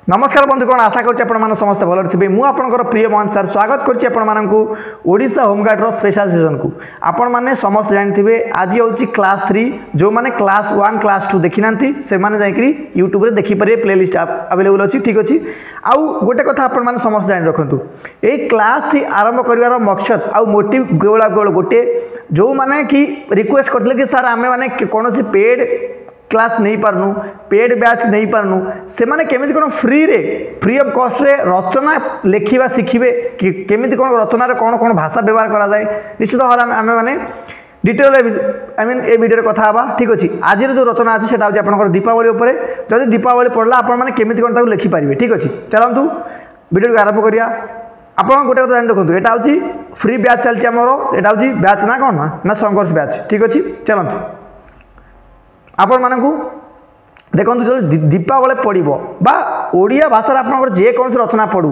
नमस्कार बंधुगण आशा करें समस्त भल थे मुझे आपंकर प्रिय मोहन सर स्वागत करोशा होमगार्ड स्पेशल सीजन को आपण मैंने समस्त जानते आज हूँ क्लास 3 जो मैंने क्लास 1 क्लास 2 देखी ना से मैंने यूट्यूब रे देखिपारे प्लेलिस्ट अवेलेबल अच्छी ठीक अच्छी आउ गोटे कथा आपण समस्त जान रखु ये क्लास 3 आरंभ कर मकसद आउ मोटिव गोला गोल गोटे जो मैंने कि रिक्वेस्ट करते कि सर आम मैंने कौन पेड क्लास नहीं पारनु पेड बैच नहीं पारनु से माने केमिति कोन फ्री ऑफ कॉस्ट रे रचना लेखिबा शिखिबे केमिति कोन रचना रे कोन कोन भाषा व्यवहार करा जाए निश्चित भाव आमे माने detail I mean A video रे कथा हबा ठीक अछि आज जो रचना अछि सेटा अछि आपनकर दीपावली ऊपर जदि दीपावली पड़ला आपन माने केमिति कोन ताकू लेखि पारिबे ठीक अछि चलंतु वीडियो को आरंभ करिया आपन गोटे कथा जानि रखंतु एटा अछि फ्री बैच चलछि हमरो एटा अछि बैच ना कोन ना संघर्ष बैच ठीक अछि चलंतु आपण मानकू देखो जो दीपावली पड़ो बा ओडिया भाषा आप जेकोसी रचना पड़ू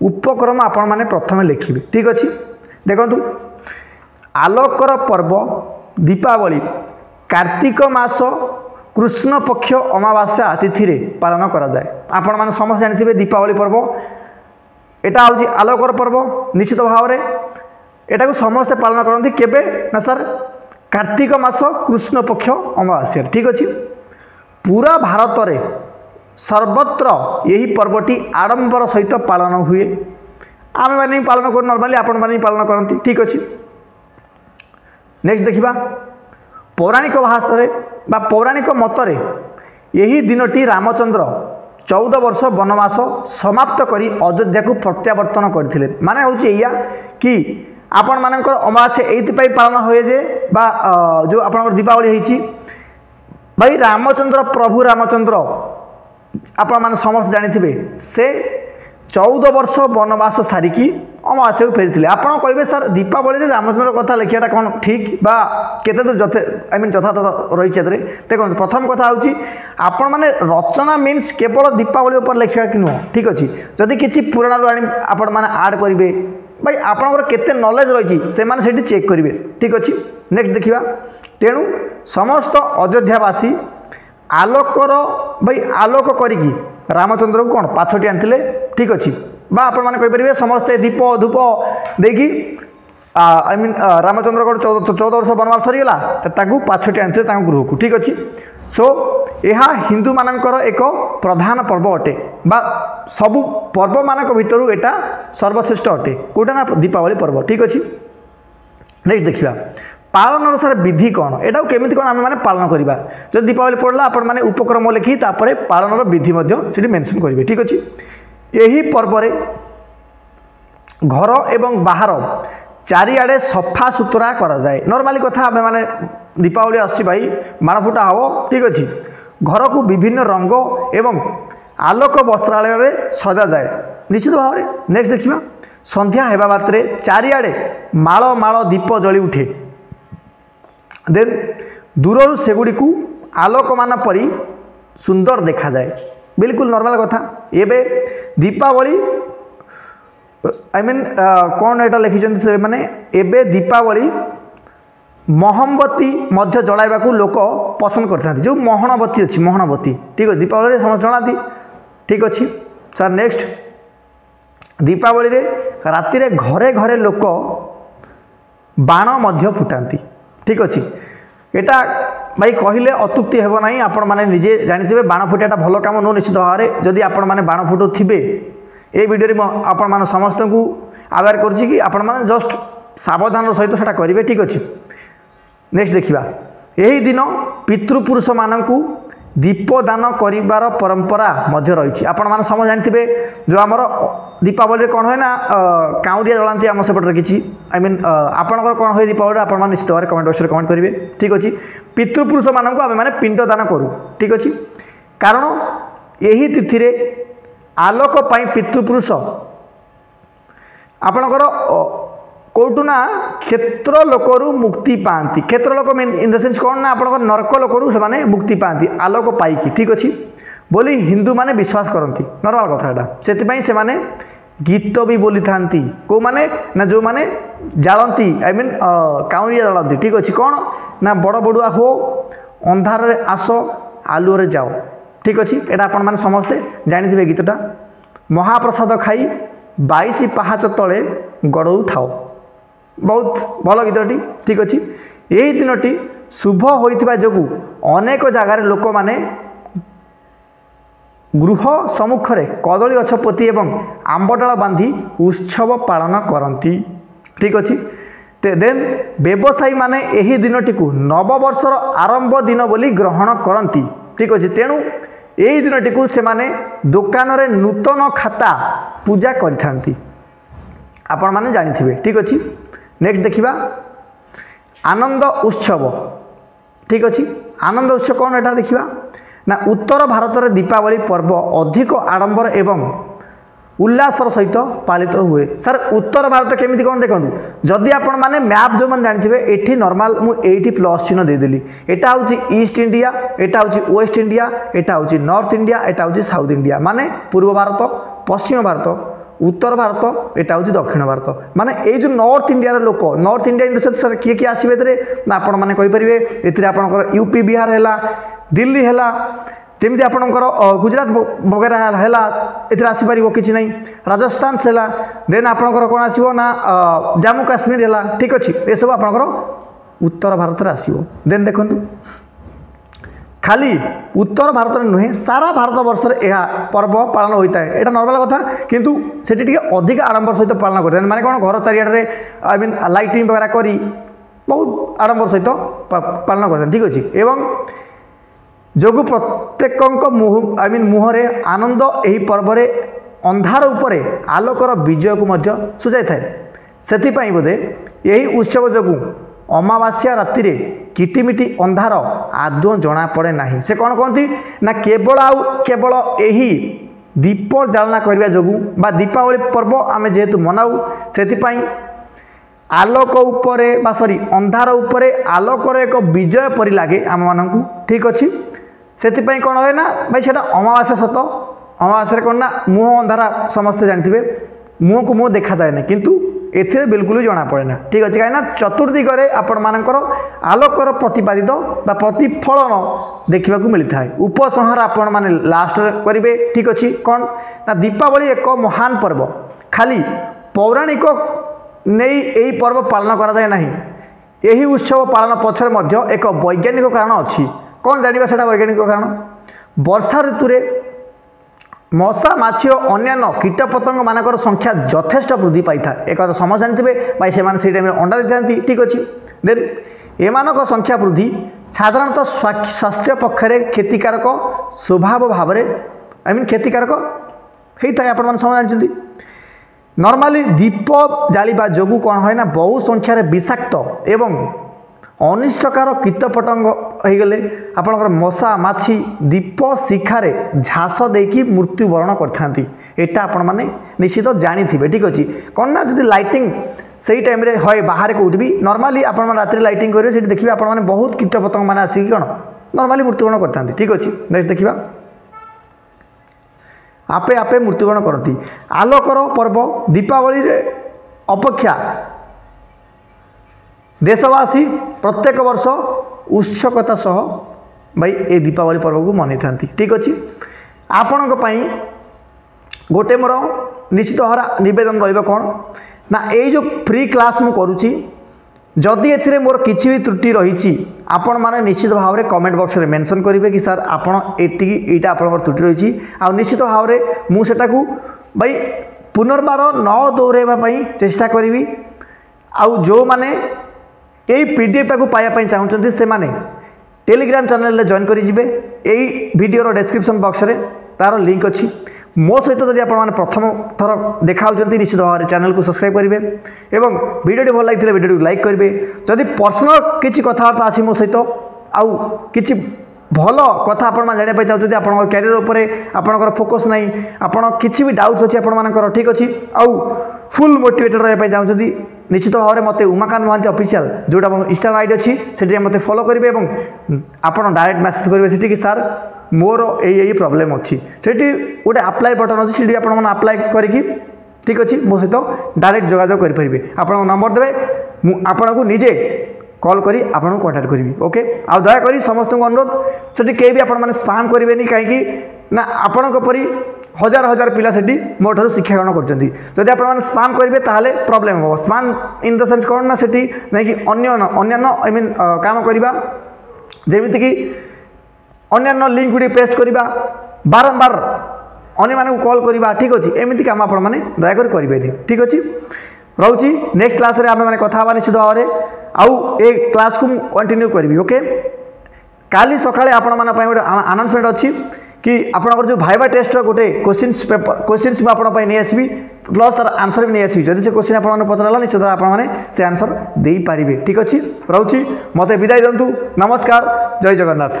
उपक्रम आपण मैंने प्रथम लिखिए ठीक अच्छे देखो आलोकर पर्व दीपावली कार्तिक मास कृष्ण पक्ष अमावास्या तिथि रे पालन करा जाए आपण मैंने समस्त जानते दीपावली पर्व एटा हूँ आलोकर पर्व निश्चित भाव में एटा को समस्ते पालन करते केबे ना सर कार्तिक मास कृष्ण पक्ष अमावास्या ठीक अच्छे पूरा भारत रे सर्वत्र यही पर्वटी आडंबर सहित पालन हुए आम मैंने पालन कर नॉर्मली आपण मैंने पालन करती ठीक अच्छे नेक्स्ट देखा पौराणिक भाषा बा पौराणिक मतरे यही दिनटी रामचंद्र 14 वर्ष वनवास समाप्त करी अयोध्या को प्रत्यावर्तन करथिले माने होची एया कि आपण मानकर अमावास्या एइथिपाई पालन होए जे बा जो आपनकर दीपावली हेची भाई रामचंद्र प्रभु रामचंद्र आपण मान समस्त जानिथिबे से 14 वर्ष वनवास सारिकी अमावास्या को फेरिथिले आपण कहबे सर दीपावली रे रामचंद्र कथा लिखियाटा कोन ठीक बा केते दूर जथे आई मीन यथार्थ रही छेतरे देखो प्रथम कथा होची आपण माने रचना मीन्स केवल दीपावली ऊपर लिखिया कि नुह ठीक अछि जदि किछि पुराण आनी आपण माने ऐड करिवे भाई आपणकर केते नॉलेज रही से माने सेठी चेक करेंगे ठीक अच्छे नेक्स्ट देखा तेणु समस्त अयोध्यावासी आलोकर भाई आलोक करी रामचंद्र को कौन पाथटी आनी ठीक अच्छे बा आपण मैंने कहींपर समस्ते दीप धूप देकी आई मीन रामचंद्र को 14 वर्ष वनवास सरीगला पाछटी आनी गृह को ठीक अच्छे सो यह हिंदू मानकर एक प्रधान पर्व अटे बा सबु पर्व मानक भितर एटा सर्वश्रेष्ठ अटे कोटा ना दीपावली पर्व ठीक अच्छे नेक्स्ट देखा पालन सर विधि कौन एटा केमिति कौन आम मैंने पालन करवा जो दीपावली पड़ला आपण मैंने उपक्रम लिखी तापर पालन विधि मेंशन करेंगे ठीक अच्छे यही पर्व घर एवं बाहर चारिआडे सफा सुतरा करा जाए नॉर्मली कथा आम मैंने दीपावली आसी भाई बाण फुटा हम ठीक अच्छे घर को विभिन्न रंग एवं आलोक वस्त्रालय में सजा जाए निश्चित भाव में नेक्स्ट देखा संध्या हेबा मात्रे चारिआडे माल माल दीप जली उठे देन दूर सेगुड़ी को आलोक मान परी सुंदर देखा जाए बिल्कुल नॉर्मल कथा एबे दीपावली आई मीन कौन एटा लिखिछन से माने एबे दीपावली मोहम्बती मध्य जलाइबा को लोक पसंद करथांती जो मोहनबती अच्छी मोहनबती ठीक है दीपावली समस्त जलाती ठीक अच्छे सर नेक्स्ट दीपावली रे राति रे घरे घरे लोक बाण मध्य फुटाती ठीक अच्छे एटा भाई कहले अतुक्ति हेब ना आपण मैंने निजे जानी बाण फुटाटा भल कम नो निश्चित भाव में जदि आपण मैंने बाण फुटाऊ थे ये वीडियो आपण मान समस्त को अवेयर कर आपण मैंने जस्ट सावधान सहित से करेंगे ठीक अच्छे नेक्स्ट देखा यही दिन पितृपुरुष मानू दीपदान करिवार परंपरा मध्य रही आपण मैंने समझ जानते जो आमर दीपावली कौन हुए ना काउरिया जलांती आम सेपटे किसी आई मीन आपंकर कौन हुए दीपावली आप निश्चित भाव कमेंट बॉक्स में कमेंट करेंगे ठीक अच्छे पितृपुरुष मानू आम मैंने पिंडदान करूँ ठीक अच्छे कारण यही तिथि आलोक पाई पितृपुरुष आपणकर कौटू ना क्षेत्र लोकरू मुक्ति पाती क्षेत्र लोक इन द सेंस कौन ना आप नरक लोकरू से मुक्ति पाती आलोक पाई ठीक अच्छे बोली हिंदू माने विश्वास करती नॉर्मल कथा से से माने गीत भी बोली था कौ माने ना जो माने जालती आई मीन काउरिया जलाती ठीक अच्छे कौन ना बड़ बड़ुआ हो अंधार आस आलुरे जाओ ठीक अच्छे यहाँ आपण मैंने समस्ते जानी गीतटा महाप्रसाद खाई 22 पाहाच तले गड़ौ थाओ बहुत भल गीतटी ठीक अच्छे यही दिनटी शुभ होइथिबा जोगु अनेक जगार लोक माने गृह सम्मुख में कदली गछ पोती एवं आंबडाल बांधी उत्सव पालन करती ठीक अच्छे देन व्यवसायी माने यही दिनटी को नववर्षर आरंभ दिन बोली ग्रहण करती ठीक अच्छे तेणु यही दिनटी को से माने दुकान रे नूतन खाता पूजा करथांती आपण माने जानिथिबे ठीक अच्छे नेक्स्ट देखिबा आनंद उत्सव ठीक अच्छे आनंद उत्सव कौन एटा देखिबा ना उत्तर भारत में दीपावली पर्व अधिक आडंबर एवं उल्लासर सहित पालित हुए सर उत्तर भारत केमी कौन देखो जदि आपण मैंने मैप जो मैंने जानते ये नॉर्मल मुझे प्लस चिन्ह देदेली यहाँ हूँ ईस्ट इंडिया यहाँ हूँ वेस्ट इंडिया यहाँ हूँ नॉर्थ इंडिया यहाँ हूँ साउथ इंडिया माने पूर्व भारत पश्चिम भारत उत्तर भारत यहाँ हूँ दक्षिण भारत माने ये जो नॉर्थ इंडिया लोक north India in the sir किए किए आसवे ना आपण मैंने कहींपारे ये आपंकर यूपी बिहार है दिल्ली है जमी आपणकर गुजरात वगैरह है आसीपर किसी ना राजस्थान से देन आपणकर कौन आसो ना जम्मू काश्मीर है ठीक अच्छे ये सब आपणकर उत्तर भारत में आसो देन देखु खाली उत्तर भारत में नुहे सारा भारत वर्ष यह पर्व पालन होता है यहाँ नॉर्मल कथा किंतु सेठी अधिक आडंबर सहित पालन करते माने कौन घर चारिआडे आई मीन लाइटिंग वगैरह करी बहुत आडंबर सहित पालन करते ठीक अच्छे एवं जोगु प्रत्येक आई मीन मुहरे आनंद यही पर्व अंधार उपरे आलोकर विजय को मध्य सूचाई थाए से बोधे यही उत्सव जोगु अमावास्या राति रे किटिमिटी अंधार आदौ जना पड़े ना से कौन कहती ना केवल यही दीप जालना करने जोगु बा दीपावली पर्व आम जेहेतु मनाऊ से आलोक उपरे बा सॉरी अंधार उपरे आलोकर एक विजय परी लगे आम मानू ठीक अच्छे से कौन है ना भाई से अमावास्या सत अमावास्या कौन ना मुह अंधारा समस्ते जानते मुह को मुह देखा जाए ना किंतु एथिरे बिल्कुल भी जना पड़े ना ठीक अच्छे कहीं चतुर्दिगरे आपण मानकर आलोकर प्रतिपादित बा प्रतिफलन देखा मिलता है उपसंहार आपण माने लास्ट करेंगे ठीक अच्छे कौन ना दीपावली एक महान पर्व खाली पौराणिक नहीं यही पर्व पालन करा जाए नहीं यही उत्सव पालन पछरे मध्य एक वैज्ञानिक कारण अच्छी कौन जानिबा सेटा वैज्ञानिक कारण वर्षा ऋतु मशा माछी और अन्य कीटपतंग मानकर संख्या यथेष्ट वृद्धि पाई था एक समझ जानते भाई से टाइम अंडा देते ठीक अच्छे देन एमानक संख्या वृद्धि साधारणतः स्वास्थ्य पक्षरे क्षतिकारक स्वभाव भाव आई मीन क्षतिकारक होता है आपण समझ जानते नॉर्मली दीप जालिबा जोगु कौन है ना बहु संख्यार विषाक्त एवं अनिष्टकार कीटपतंग हो गले आपणकर मशा माछी दीप शिखार झास देकी मृत्युवरण करथांती एटा आपण माने निश्चित जानी थिबे ठीक अच्छे कौन ना जब लाइटिंग सही टाइम रे है बाहर कौट भी नॉर्मली आप रात लाइटिंग करेंगे से देखिए आप बहुत कीटपतंग मैंने आसिक कौन नॉर्मली मृत्युवरण करथांती ठीक अच्छे नेक्स्ट देखिबा आपे आपे मृत्युवरण करती आलोकर पर्व दीपावली रे अपेक्षा देशवासी प्रत्येक वर्ष उत्सुकता सह भाई ए दीपावली पर्व को मनी था ठीक अच्छे आपण गोटे मोर निश्चित भाव नवेदन रहा कौन ना ये जो फ्री क्लास मु करुच्ची जदि ए मोर किसी भी त्रुटि रही आपण मैंने निश्चित भाव में कमेंट बॉक्स में मेंशन करेंगे कि सर आपण एटा आप त्रुटि रही आ निश्चित भाव में मुझा भाई पुनर्बार न दोहराइवाई चेष्टा करी आउ जो मैंने यही पीडीएफ टाक पाइबा चाहते से माने टेलीग्राम चैनल जॉइन करेंगे यही वीडियो डिस्क्रिप्शन बॉक्स में तार लिंक अच्छी मो सहित जब आप प्रथम थर देखा निश्चित भाव में चैनल को सब्सक्राइब करेंगे एवं वीडियो भल लगी वीडियो को लाइक करेंगे जदि पर्सनल किसी कथबार्ता अच्छी मो सहित आउ कि भल कथा आपण जानापी चाहते आप क्यारियर उपरे आपणकर फोकस ना आपड़ किसी भी डाउट्स अच्छी आपर ठीक अच्छे आउ फुल मोटिवेटेड रहा चाहते निश्चित भाव में मत उमाकांत महांती ऑफिशियल जोटा इंस्टा आईडी अच्छी से मत फॉलो करेंगे आप डायरेक्ट मैसेज करेंगे कि सार मोर यही प्रॉब्लम अच्छी से गोटे अप्लाई बटन अच्छी से अप्लाई करके ठीक अच्छे मो सहित डायरेक्ट जोगाजोग करेंगे आप नंबर देवे आपको निजे कॉल करी आपन कांटेक्ट करी ओके आ दया करी समस्त को अनुरोध सेठी के भी आपण माने स्पैम करेनि कहीं ना आपण परी हजार हजार पिला सेठी मो ठारू शिक्षा ग्रहण करछंती जदि आपण माने स्पैम करिवे ताहाले प्रॉब्लम हो स्पैम इन द सेंस कोन ना सेठी नै कि अन्य आई मीन काम करिबा जेमिति कि अन्य लिंक गुडी पेस्ट करिबा बारंबार अन्य माने कॉल करिबा ठीक अछि एमिति काम आपण माने दया कर करिबेनी ठीक अछि रहउची नेक्स्ट क्लास रे आमे माने कथा हवा निश्चित भावरे आउ ए क्लास को कंटिन्यू करबी ओके काली सकाळे आपण माने पय अनाउंसमेंट अछि कि आपनकर जो भाइबा टेस्ट रो गोटे क्वेश्चंस में आपण पय नै आसीबी प्लस तार आंसर भी नै आसीबी जदि से क्वेश्चन आपण माने पचराला निश्चित आपण माने से आंसर देई पारिबे ठीक अछि रहउची मते विदाई दंतु नमस्कार जय जगन्नाथ।